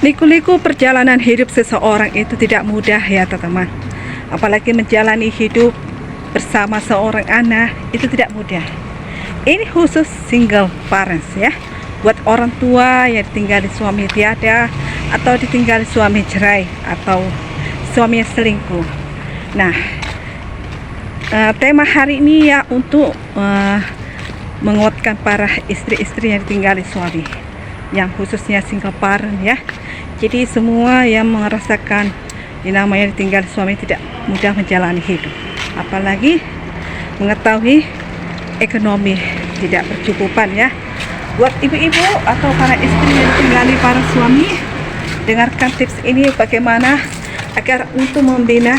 Liku-liku perjalanan hidup seseorang itu tidak mudah ya teman-teman. Apalagi menjalani hidup bersama seorang anak itu tidak mudah. Ini khusus single parents ya. Buat orang tua yang ditinggali suami tiada, atau ditinggali suami cerai, atau suami selingkuh. Nah, tema hari ini ya untuk menguatkan para istri-istri yang ditinggali suami, yang khususnya single parent ya. Jadi semua yang merasakan yang namanya ditinggal suami tidak mudah menjalani hidup, apalagi mengetahui ekonomi tidak bercukupan ya. Buat ibu-ibu atau para istri yang ditinggali para suami, dengarkan tips ini bagaimana agar untuk membina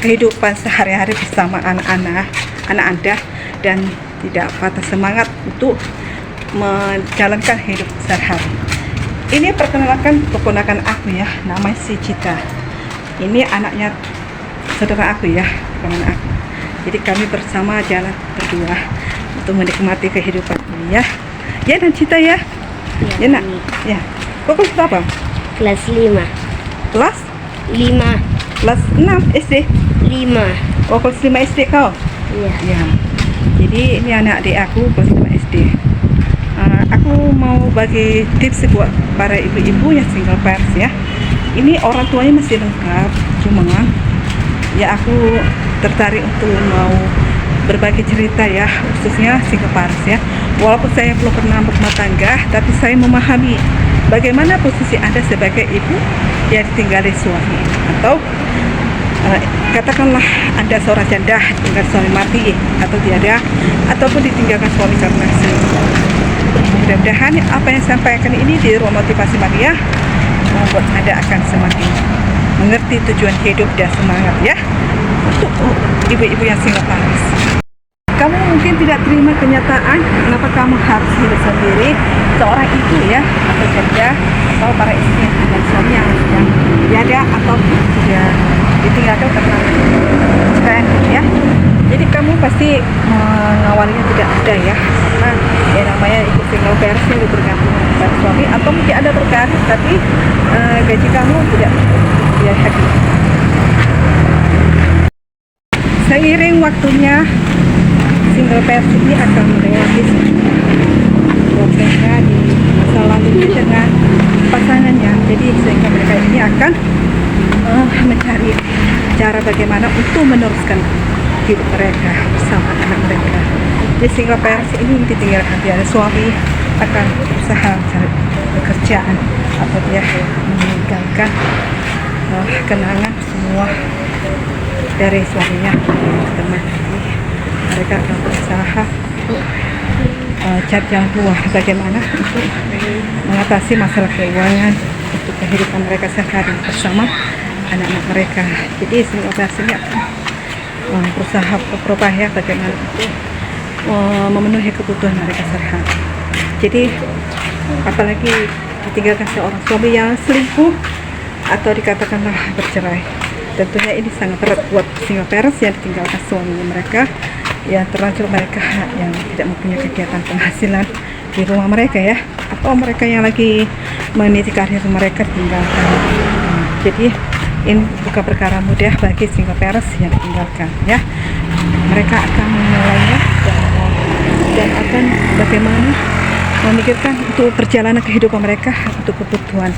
kehidupan sehari-hari bersama anak-anak Anda dan tidak patah semangat untuk menjalankan hidup sehari-hari. Ini perkenalkan keponakan aku ya, namanya si Cita. Ini anaknya saudara aku ya, teman aku. Jadi kami bersama jalan berdua untuk menikmati kehidupan ini ya. Ya dan Cita ya. Ya nak. Ya. Kau kelas berapa? Kelas 5. Kelas 5. kelas 6 SD. 5. Oh, kelas 5 SD kau? Iya. Ya. Jadi ini anak adik aku kelas 5 SD. Aku mau bagi tips buat para ibu-ibu yang single parents ya. Ini orang tuanya masih lengkap, cuma ya aku tertarik untuk mau berbagi cerita ya, khususnya single parents ya. Walaupun saya belum pernah berumah tangga, tapi saya memahami bagaimana posisi Anda sebagai ibu yang ditinggali suami, atau katakanlah Anda seorang janda tinggal suami mati atau tiada, ataupun ditinggalkan suami karena selingkuh. Mudah-mudahan apa yang saya sampaikan ini di ruang motivasi Maria membuat Anda akan semakin mengerti tujuan hidup dan semangat ya untuk ibu-ibu yang single parents. Kamu mungkin tidak terima kenyataan kenapa kamu harus hidup sendiri, seorang ibu ya, atau janda, atau para istri yang ada suami yang tiada atau sudah ditinggalkan karena cerai ya. Jadi kamu pasti mengawalnya tidak mudah ya, karena ya namanya ibu single parents yang bergantung pada suami, atau mungkin ada berkarir tapi gaji kamu tidak happy. Seiring waktunya, single parents ini akan melewati problemnya di masa lalunya dengan pasangannya. Jadi sehingga mereka ini akan mencari cara bagaimana untuk meneruskan hidup mereka bersama anak mereka. Jadi single parents ini ditinggalkan tiada suami akan berusaha mencari pekerjaan, atau dia meninggalkan kenangan semua dari suaminya, teman. Mereka akan berusaha untuk cari jalan keluar bagaimana untuk mengatasi masalah keuangan untuk kehidupan mereka sehari-hari bersama anak-anak mereka. Jadi single parents ini akan berusaha berupaya bagaimana untuk memenuhi kebutuhan mereka sehari-hari. Jadi apalagi ditinggalkan seorang suami yang selingkuh atau dikatakanlah bercerai, tentunya ini sangat berat buat single parents yang ditinggalkan suami mereka, yang terlanjur mereka yang tidak mempunyai kegiatan penghasilan di rumah mereka ya, atau mereka yang lagi meniti karir mereka ditinggalkan. Jadi ini bukan perkara mudah bagi single parents yang ditinggalkan ya. Mereka akan memulainya dan akan bagaimana memikirkan untuk perjalanan kehidupan mereka, untuk kebutuhan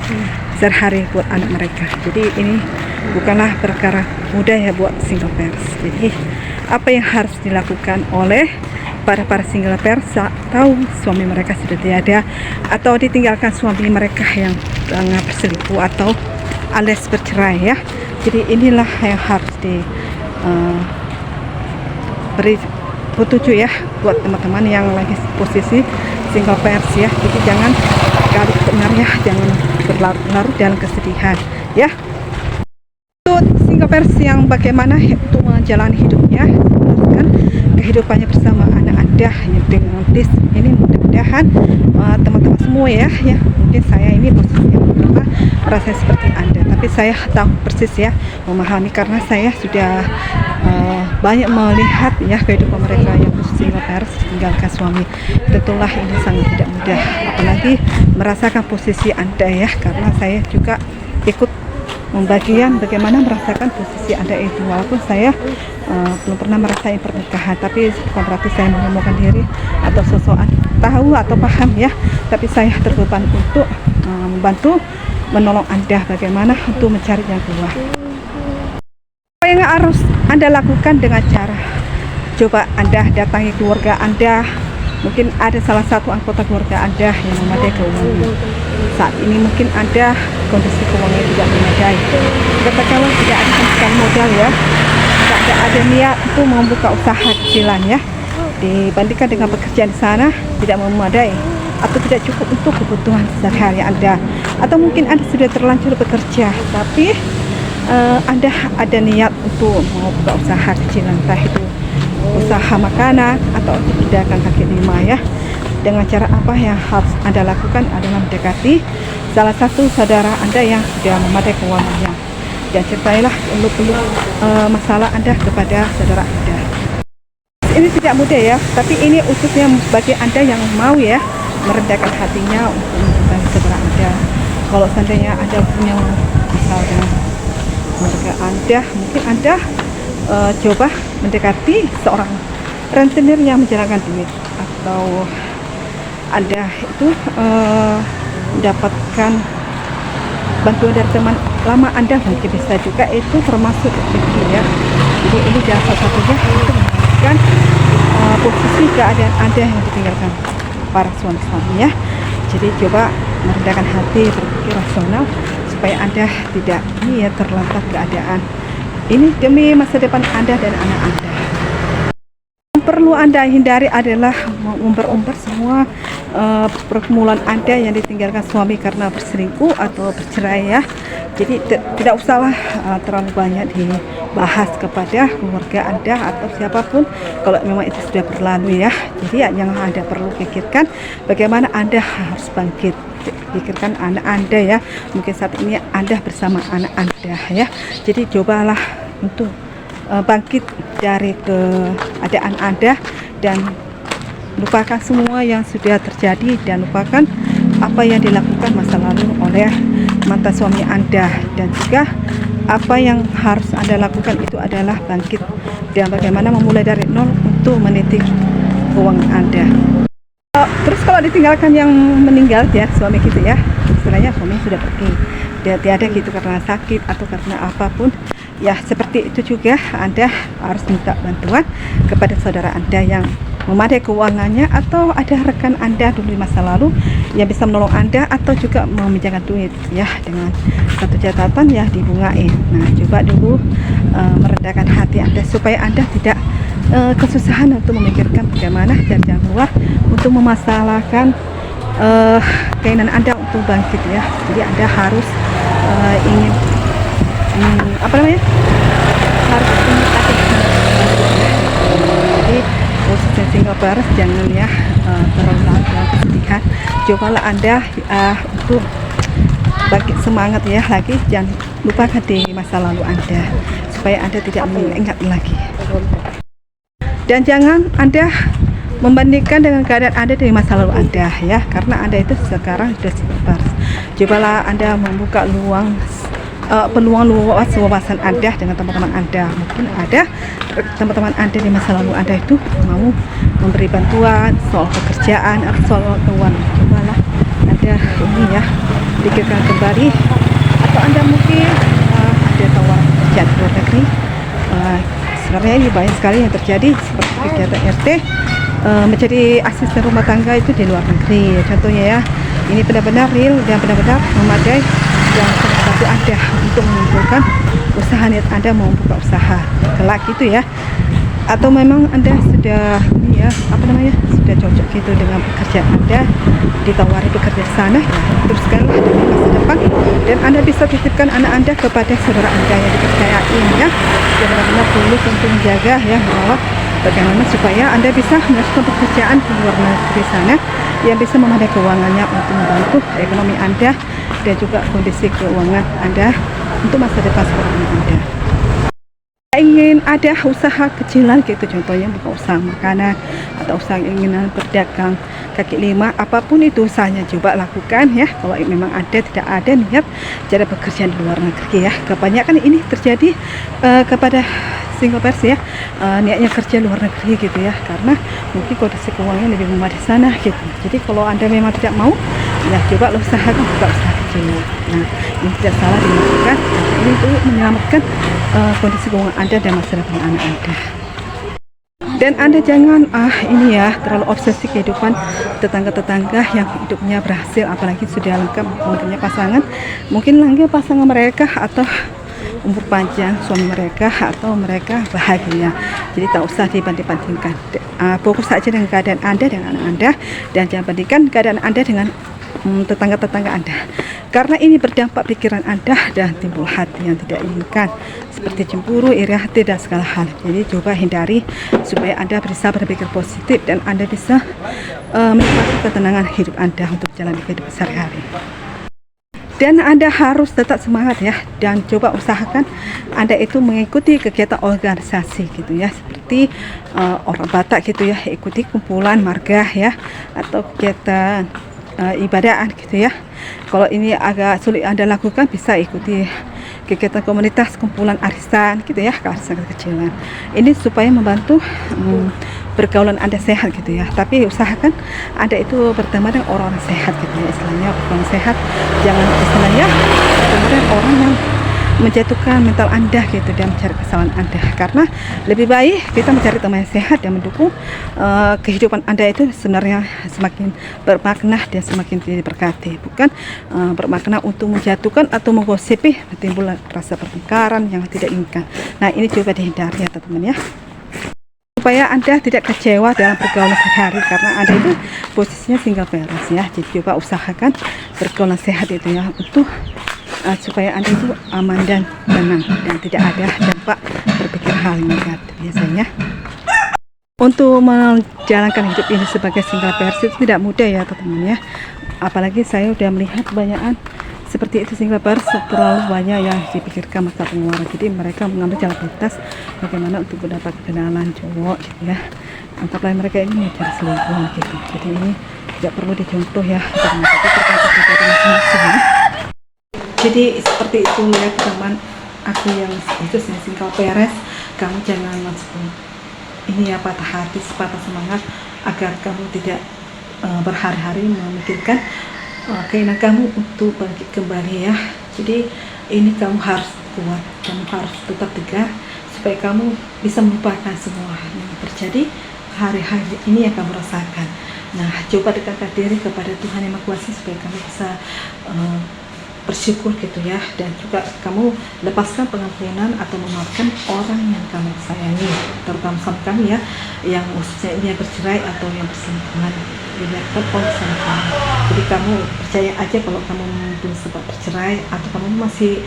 sehari-hari buat anak mereka. Jadi ini bukanlah perkara mudah ya buat single parents. Jadi apa yang harus dilakukan oleh para single parents tahu suami mereka sudah tiada, atau ditinggalkan suami mereka yang berselingkuh atau alias bercerai ya. Jadi inilah yang harus beri petunjuk ya buat teman-teman yang lagi posisi single parents ya. Jadi jangan kali benar ya, jangan berlarut dalam kesedihan ya. Untuk single parents yang bagaimana untuk menjalani hidupnya, kan kehidupannya bersama anak Anda yang dengan tips ini, mudah-mudahan teman-teman semua ya mungkin saya ini posisinya pernah merasa seperti Anda, tapi saya tahu persis ya, memahami karena saya sudah banyak melihat ya kehidupan mereka yang single parents tinggalkan suami. Tentulah ini sangat tidak mudah, apalagi merasakan posisi Anda ya, karena saya juga ikut membagian bagaimana merasakan posisi Anda itu. Walaupun saya belum pernah merasakan pernikahan, tapi bukan berarti saya menemukan diri atau seseorang tahu atau paham ya, tapi saya terbeban untuk membantu menolong Anda bagaimana untuk mencari yang keluar. Apa yang harus Anda lakukan dengan cara coba Anda datangi keluarga Anda. Mungkin ada salah satu anggota keluarga Anda yang memadai keuangan. Saat ini mungkin Anda kondisi keuangan tidak memadai. Katakanlah tidak ada sama sekali modal ya, tidak ada niat untuk membuka usaha kecilan ya. Dibandingkan dengan pekerjaan di sana tidak memadai atau tidak cukup untuk kebutuhan sehari-hari Anda. Atau mungkin Anda sudah terlanjur bekerja, tapi Anda ada niat untuk membuka usaha kecilan, entah itu usaha makanan atau pedagang kaki lima ya. Dengan cara apa yang harus Anda lakukan adalah mendekati salah satu saudara Anda yang sudah memadai keuangannya dan ceritailah eluk-eluk masalah Anda kepada saudara Anda. Ini tidak mudah ya, tapi ini khususnya bagi Anda yang mau ya merendahkan hatinya untuk mencintai saudara Anda. Kalau seandainya Anda punya masalah dengan keluarga Anda, mungkin Anda coba mendekati seorang rentenir yang menjalankan duit, atau Anda itu mendapatkan bantuan dari teman lama Anda, mungkin bisa juga itu termasuk rezeki ya. Jadi ini salah satunya untuk memastikan posisi keadaan Anda yang ditinggalkan para suami-suami ya. Jadi coba merendahkan hati, berpikir rasional supaya Anda tidak terlantar keadaan. Ini demi masa depan Anda dan anak Anda. Yang perlu Anda hindari adalah mengumbar-umbar semua pergumulan Anda yang ditinggalkan suami karena berselingkuh atau bercerai ya. Jadi tidak usahlah terlalu banyak dibahas kepada keluarga Anda atau siapapun kalau memang itu sudah berlalu ya. Jadi yang Anda perlu pikirkan bagaimana Anda harus bangkit. Pikirkan anak Anda ya, mungkin saat ini Anda bersama anak Anda ya. Jadi cobalah untuk bangkit dari keadaan Anda dan lupakan semua yang sudah terjadi dan lupakan apa yang dilakukan masa lalu oleh mantan suami Anda, dan juga apa yang harus Anda lakukan itu adalah bangkit dan bagaimana memulai dari nol untuk meniti keuangan Anda. Terus kalau ditinggalkan yang meninggal ya suami gitu ya, istilahnya suami sudah pergi, dia tiada gitu karena sakit atau karena apapun ya, seperti itu juga Anda harus minta bantuan kepada saudara Anda yang memadai keuangannya, atau ada rekan Anda dulu di masa lalu yang bisa menolong Anda, atau juga meminjamkan duit ya dengan satu catatan ya dibungain. Nah coba dulu merendahkan hati Anda supaya Anda tidak kesusahan untuk memikirkan bagaimana cari jalan keluar untuk memasalahkan keinginan Anda untuk bangkit ya. Jadi Anda harus ingin harus ingin hati. Jadi khususnya single parents jangan ya terlalu dalam kesedihan. Cobalah Anda untuk bangkit semangat ya lagi, jangan lupakan di masa lalu Anda supaya Anda tidak mengingat lagi. Dan jangan Anda membandingkan dengan keadaan Anda dari masa lalu Anda ya, karena Anda itu sekarang sudah single. Cobalah Anda membuka peluang luas wawasan Anda dengan teman-teman Anda. Mungkin ada teman-teman Anda di masa lalu Anda itu mau memberi bantuan soal pekerjaan atau soal keuangan. Cobalah Anda ini ya pikirkan kembali, atau Anda mungkin ada tawaran pekerjaan di luar negeri. Sebenarnya ini banyak sekali yang terjadi seperti kegiatan RT menjadi asisten rumah tangga itu di luar negeri contohnya ya. Ini benar-benar real dan benar-benar memadai yang membantu Anda untuk mengumpulkan usaha niat Anda mau buka usaha kelak gitu ya. Atau memang Anda sudah sudah cocok gitu dengan pekerjaan Anda, ditawari bekerja di sana ya, teruskanlah demi masa depan, dan Anda bisa titipkan anak Anda kepada saudara Anda yang dipercayain ya, dan benar-benar tulus untuk menjaga ya, merawat bagaimana supaya Anda bisa melakukan pekerjaan di luar negeri sana yang bisa memadai keuangannya untuk membantu ekonomi Anda dan juga kondisi keuangan Anda untuk masa depan sekolah Anda. ingin ada usaha kecilan gitu, contohnya buka usaha makanan atau usaha keinginan berdagang kaki lima, apapun itu usahanya coba lakukan ya. Kalau memang ada, tidak ada niat cara bekerja di luar negeri ya, kebanyakan ini terjadi kepada single pers ya, niatnya kerja luar negeri gitu ya, karena mungkin kondisi keuangannya lebih memadai sana gitu. Jadi kalau Anda memang tidak mau ya, coba usahakan buka usaha kecil. Nah, ini tidak salah dilakukan, ini untuk menyelamatkan kondisi keuangan Anda dan masa depan anak Anda. Dan Anda jangan ini ya, terlalu obsesi kehidupan tetangga-tetangga yang hidupnya berhasil, apalagi sudah lengkap mempunyai pasangan, mungkin lagi pasangan mereka atau umur panjang suami mereka atau mereka bahagia. Jadi tak usah dibanding-bandingkan. Fokus saja dengan keadaan Anda dengan anak Anda, dan jangan bandingkan keadaan Anda dengan tetangga-tetangga Anda, karena ini berdampak pikiran Anda dan timbul hati yang tidak inginkan seperti cemburu, iri hati dan segala hal. Jadi coba hindari supaya Anda bisa berpikir positif dan Anda bisa menikmati ketenangan hidup Anda untuk jalan hidup sehari-hari. Dan Anda harus tetap semangat ya, dan coba usahakan Anda itu mengikuti kegiatan organisasi gitu ya, seperti orang Batak gitu ya, ikuti kumpulan marga ya, atau kegiatan ibadaan gitu ya. Kalau ini agak sulit Anda lakukan, bisa ikuti kegiatan komunitas kumpulan arisan gitu ya, arisan kecilan. Ini supaya membantu pergaulan Anda sehat gitu ya. Tapi usahakan Anda itu berteman dengan orang-orang sehat gitu ya, istilahnya orang sehat, jangan istilahnya berteman dengan orang yang menjatuhkan mental Anda gitu dan mencari kesalahan Anda, karena lebih baik kita mencari teman yang sehat dan mendukung kehidupan Anda itu sebenarnya semakin bermakna dan semakin diberkati, bukan bermakna untuk menjatuhkan atau menggosipi, timbul rasa pertengkaran yang tidak inginkan. Nah, ini coba dihindari ya teman-teman ya, supaya Anda tidak kecewa dalam pergaulan sehari, karena Anda itu posisinya single parents ya. Jadi coba usahakan pergaulan sehat itu ya, untuk supaya Anda itu aman dan tenang dan tidak ada dampak berpikir hal yang negatif biasanya. Untuk menjalankan hidup ini sebagai single parents itu tidak mudah ya teman-teman ya, apalagi saya sudah melihat banyakan seperti itu single parents, terlalu banyak yang dipikirkan masa pengeluaran, jadi mereka mengambil jalan pintas bagaimana untuk mendapat kenalan cowok gitu ya, anggaplah mereka ini mencari selingkuhan gitu. Jadi ini tidak perlu dicontoh ya, tapi tergantung pribadi masing-masing ya. Jadi seperti itu ya teman aku yang itu single parents, kamu jangan langsung ini ya patah hati, patah semangat, agar kamu tidak berhari-hari memikirkan keinginan kamu untuk bangkit kembali ya. Jadi ini kamu harus kuat, kamu harus tetap tegar supaya kamu bisa melupakan semua yang terjadi hari-hari ini yang kamu rasakan. Nah, coba dekatkan diri kepada Tuhan Yang Maha Kuasa supaya kamu bisa bersyukur gitu ya, dan juga kamu lepaskan pengampunan atau memaafkan orang yang kamu sayangi, terutama suami kamu ya, yang khususnya ini yang bercerai atau yang berselingkuhan, dibiarkan oleh suami kamu. Jadi kamu percaya aja kalau kamu belum sempat bercerai atau kamu masih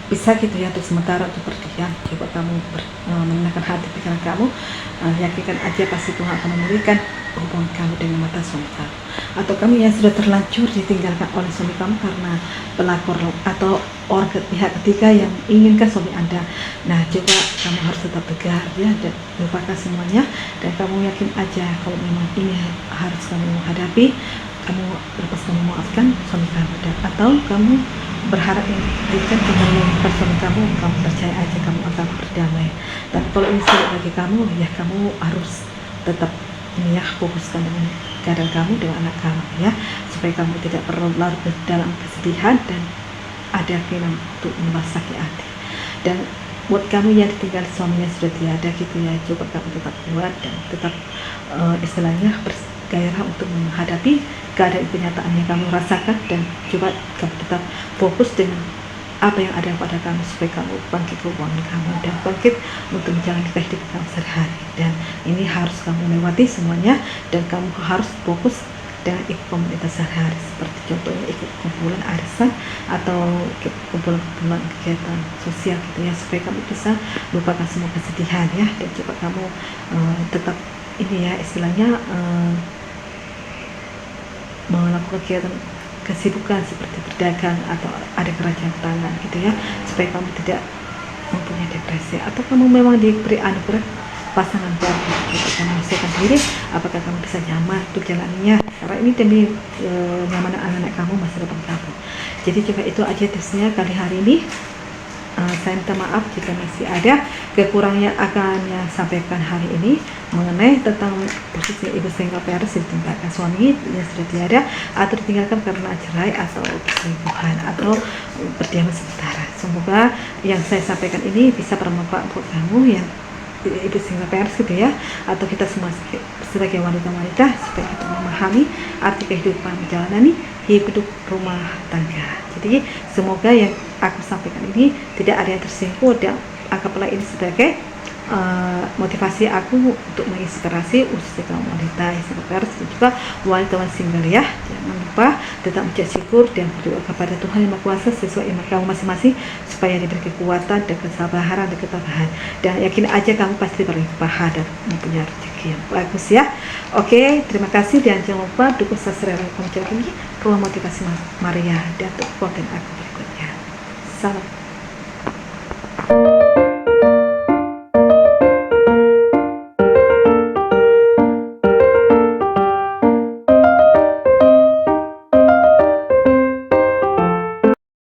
bisa gitu ya untuk sementara untuk berdiam, coba kamu menenangkan hati pikiran kamu, yakinkan aja pasti Tuhan akan memulihkan hubungan kamu dengan mata suami kamu. Atau kamu yang sudah terlanjur ditinggalkan oleh suami kamu karena pelakor atau orang pihak ketiga yang inginkan suami Anda. Nah, coba kamu harus tetap tegar ya, dan lupakan semuanya, dan kamu yakin aja kalau memang ini harus kamu hadapi, kamu lepas kamu maafkan suami kamu, dan atau kamu berharap yang tinggal dengan suami kamu percaya aja kamu akan berdamai. Tapi kalau ini sulit bagi kamu ya, kamu harus tetap ini ya, fokuskan dengan keadaan kamu dengan anak kamu ya, supaya kamu tidak perlu larut dalam kesedihan dan ada keinginan untuk menambah sakit hati. Dan buat kamu yang ditinggal suaminya sudah tiada gitu ya, coba kamu tetap kuat dan tetap istilahnya bergairah untuk menghadapi keadaan kenyataan yang kamu rasakan, dan coba kamu tetap fokus dengan apa yang ada pada kamu supaya kamu bangkit keuangan kamu dan bangkit untuk menjalani kehidupan kamu sehari-hari. Dan ini harus kamu lewati semuanya, dan kamu harus fokus dengan ikut komunitas sehari-hari, seperti contohnya ikut kumpulan arisan atau kumpulan kegiatan sosial gitu ya, supaya kamu bisa lupakan semua kesedihan ya, dan coba kamu tetap ini ya istilahnya melakukan kegiatan kesibukan seperti berdagang atau ada kerajaan tangan gitu ya, supaya kamu tidak mempunyai depresi, atau kamu memang diberi anugerah pasangan baru, kamu menyesuaikan diri apakah kamu bisa nyaman untuk jalaninya, karena ini demi nyamanan anak-anak kamu, masa depan kamu. Jadi coba itu aja tipsnya kali hari ini. Saya minta maaf jika masih ada kekurangan yang akan saya sampaikan hari ini mengenai tentang posisi ibu single parent ditinggalkan suami yang sudah tiada, atau ditinggalkan karena cerai atau perselingkuhan atau berdiam sementara. Semoga yang saya sampaikan ini bisa bermanfaat untuk kamu yang ibu single parent gitu ya, atau kita semua sebagai wanita-wanita, supaya kita memahami arti kehidupan menjalani hidup rumah tangga. Jadi semoga yang aku sampaikan ini tidak ada yang tersinggung, dan anggaplah ini sebagai motivasi aku untuk menginspirasi khususnya kaum wanita yang single parent dan juga wanita-wanita single ya. Jangan lupa tetap mencari syukur dan berdoa kepada Tuhan Yang Maha Kuasa sesuai iman kamu masing-masing, supaya diberi kekuatan dan kesabaran dan ketabahan, dan yakin aja kamu pasti berlimpah dan mempunyai rezeki yang bagus ya. Oke, terima kasih, dan jangan lupa dukung subscribe dan komen ini Ruang Motivasi Maria dan untuk konten aku berikutnya. Salam.